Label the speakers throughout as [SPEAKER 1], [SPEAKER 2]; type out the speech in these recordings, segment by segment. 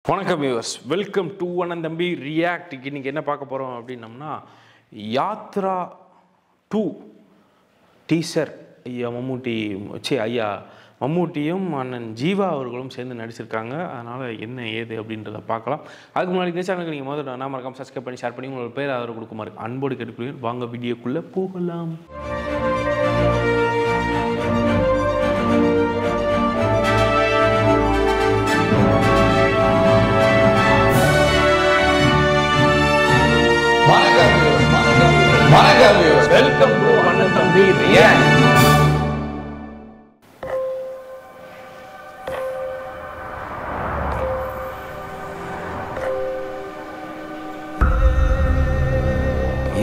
[SPEAKER 1] வணக்கம் viewers, welcome to அண்ணன் தம்பி ரியாக்ட். இன்னைக்கு என்ன பார்க்க போகிறோம் அப்படின்னம்னா, யாத்ரா 2 டீசர். ஐயா மம்மூட்டியும் அண்ணன் ஜீவா அவர்களும் சேர்ந்து நடிச்சிருக்காங்க. அதனால் என்ன ஏது அப்படின்றத பார்க்கலாம். அதுக்கு முன்னாடி இந்த சேனலுக்கு நீங்கள் முதல்ல நான் மறக்காம சப்ஸ்கிரைப் பண்ணி ஷேர் பண்ணி உங்களோட பேர் ஆதரவு கொடுக்குமாறு அன்போடு கேட்டுக்கொள்கிறேன். வாங்க வீடியோக்குள்ளே போகலாம். வெல்கம் டு அண்ணன் தம்பி ரியாக்ட்.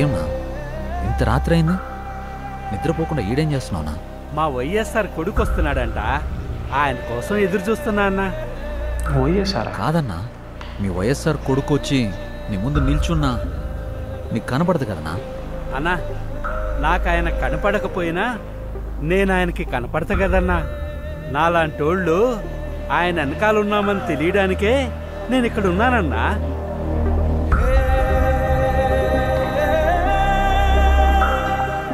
[SPEAKER 2] ఏమన్నా ఇంత రాత్రి అయింది, నిద్రపోకుండా ఈడేం చేస్తున్నావునా?
[SPEAKER 3] మా వైఎస్ఆర్ కొడుకు వస్తున్నాడంట, ఆయన కోసం ఎదురు చూస్తున్నా అన్న.
[SPEAKER 1] వైఎస్ఆర్
[SPEAKER 2] కాదన్నా, మీ వైఎస్ఆర్ కొడుకు వచ్చి నీ ముందు నిల్చున్నా నీకు కనపడదు కదన్నా?
[SPEAKER 3] అన్నా, నాకు ఆయన కనపడకపోయినా నేను ఆయనకి కనపడతా కదన్నా. నాలాంటోళ్ళు ఆయన వెనకాలన్నామని తెలియడానికే నేను ఇక్కడ ఉన్నానన్నా.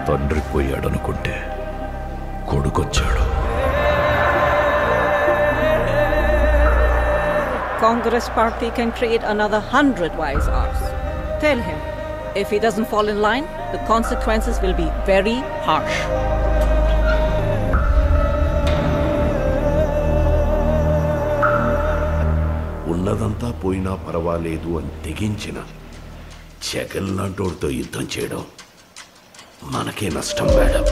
[SPEAKER 4] తండ్రి పోయాడనుకుంటే కొడుకొచ్చాడు.
[SPEAKER 5] Congress party can create another 100 wives ours. Tell him, if he doesn't fall in line, the consequences will be very harsh.
[SPEAKER 4] ఉన్నదంతా పోయినా పర్వాలేదు అని తెగించిన జగన్ లాంటోడితో యుద్ధం చేయడం మనకే నష్టం మేడం.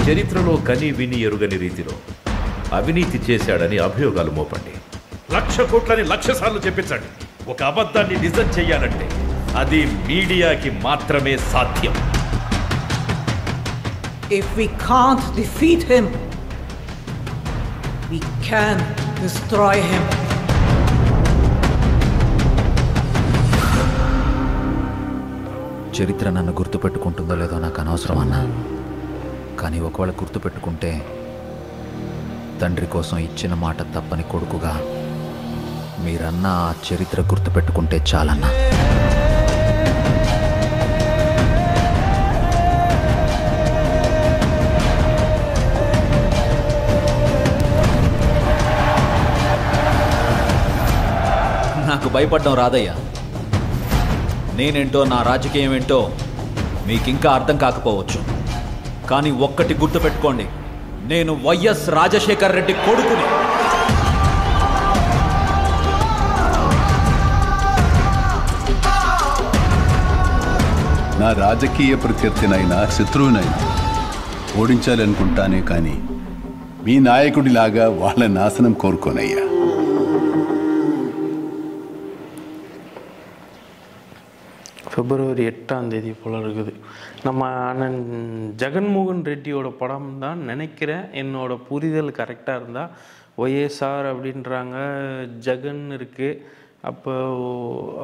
[SPEAKER 6] చరిత్రలో కని విని ఎరుగని రీతిలో అవినీతి చేశాడని అభియోగాలు మోపండి. 1,00,000 కోట్లని 1,00,000 సార్లు చెప్పించండి. ఒక అబద్ధాన్ని నిజం చెయ్యాలంటే అది మీడియాకి మాత్రమే సాధ్యం.
[SPEAKER 5] If we can't defeat him, we can destroy him.
[SPEAKER 2] చరిత్ర నన్ను గుర్తుపెట్టుకుంటుందో లేదో నాకు అనవసరం అన్నా, కానీ ఒకవేళ గుర్తుపెట్టుకుంటే తండ్రి కోసం ఇచ్చిన మాట తప్పని కొడుకుగా మీరన్నా ఆ చరిత్ర గుర్తుపెట్టుకుంటే చాలన్నా. నాకు భయపడడం రాదయ్యా. నేనేంటో, నా రాజకీయం ఏంటో మీకింకా అర్థం కాకపోవచ్చు, కానీ ఒక్కటి గుర్తుపెట్టుకోండి, నేను వైఎస్ రాజశేఖర్ రెడ్డి కొడుకుని.
[SPEAKER 7] నా రాజకీయ ప్రత్యర్థినైనా శత్రువునైనా ఓడించాలనుకుంటానే, కానీ మీ నాయకుడిలాగా వాళ్ళ నాశనం కోరుకోనయ్యా.
[SPEAKER 1] February 8 போல் இருக்குது. நம்ம அண்ணன் ஜெகன்மோகன் ரெட்டியோட படம் தான் நினைக்கிறேன். என்னோட புரிதல் கரெக்டாக இருந்தால் ஒய்எஸ்ஆர் அப்படின்றாங்க, ஜெகன் இருக்குது, அப்போ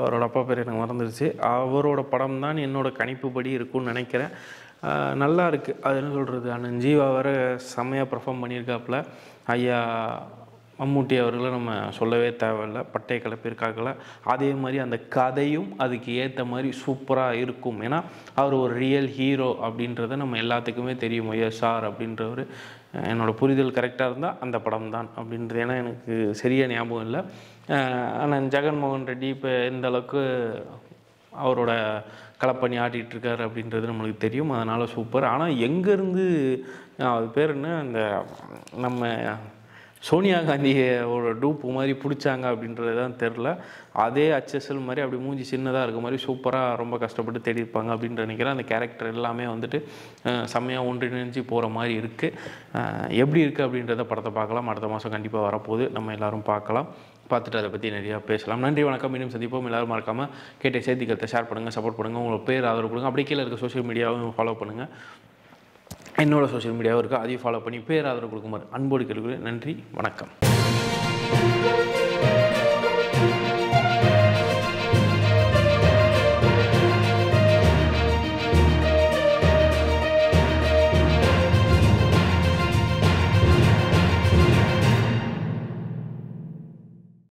[SPEAKER 1] அவரோட அப்பா பேர் எனக்கு மறந்துடுச்சு. அவரோட படம் தான் என்னோட கணிப்புப்படி இருக்கும்னு நினைக்கிறேன். நல்லா இருக்குது. அது என்ன சொல்கிறது, அண்ணன் ஜீவா வேறு செம்மையாக பர்ஃபார்ம் பண்ணியிருக்காப்புல. ஐயா மம்மூட்டி அவர்களை நம்ம சொல்லவே தேவையில்லை, பட்டை கிளப்பியிருக்காங்கள. அதே மாதிரி அந்த கதையும் அதுக்கு ஏற்ற மாதிரி சூப்பராக இருக்கும். ஏன்னா அவர் ஒரு ரியல் ஹீரோ அப்படின்றத நம்ம எல்லாத்துக்குமே தெரியும். ஒய்எஸ்ஆர் அப்படின்றவர், என்னோடய புரிதல் கரெக்டாக இருந்தால் அந்த படம் தான் அப்படின்றது. ஏன்னா எனக்கு சரியாக ஞாபகம் இல்லை. ஆனால் ஜெகன்மோகன் ரெட்டி இப்போ எந்த அளவுக்கு அவரோட களப்பணி ஆட்டிகிட்ருக்காரு அப்படின்றது நம்மளுக்கு தெரியும். அதனால் சூப்பர். ஆனால் எங்கேருந்து அது பேர் என்ன, அந்த நம்ம சோனியா காந்தியோட டூப்பு மாதிரி பிடிச்சாங்க அப்படின்றது தான் தெரில. அதே HSL மாதிரி அப்படி மூஞ்சி சின்னதாக இருக்க மாதிரி சூப்பராக ரொம்ப கஷ்டப்பட்டு தேடியிருப்பாங்க அப்படின்ற நினைக்கிறேன். அந்த கேரக்டர் எல்லாமே வந்துட்டு செம்மையாக ஒன்றிணைஞ்சு போகிற மாதிரி இருக்குது. எப்படி இருக்குது அப்படின்றத படத்தை பார்க்கலாம். அடுத்த மாதம் கண்டிப்பாக வரப்போகுது, நம்ம எல்லோரும் பார்க்கலாம். பார்த்துட்டு அதை பற்றி நிறையா பேசலாம். நன்றி, வணக்கம். இன்னும் சந்திப்போம். எல்லோரும் மறக்காமல் கேட்ட செய்திகளை ஷேர் பண்ணுங்கள், சப்போர்ட் பண்ணுங்கள், உங்களுக்கு பேர் ஆதரவு கொடுங்க. அப்படி கீழே இருக்க சோஷியல் மீடியாவும் ஃபாலோ பண்ணுங்கள். என்னோடய சோஷியல் மீடியாவும் இருக்குது, அதையும் ஃபாலோ பண்ணி பேர் ஆதரவு கொடுக்குமாறு அன்போடு கேட்கிறேன். நன்றி, வணக்கம்.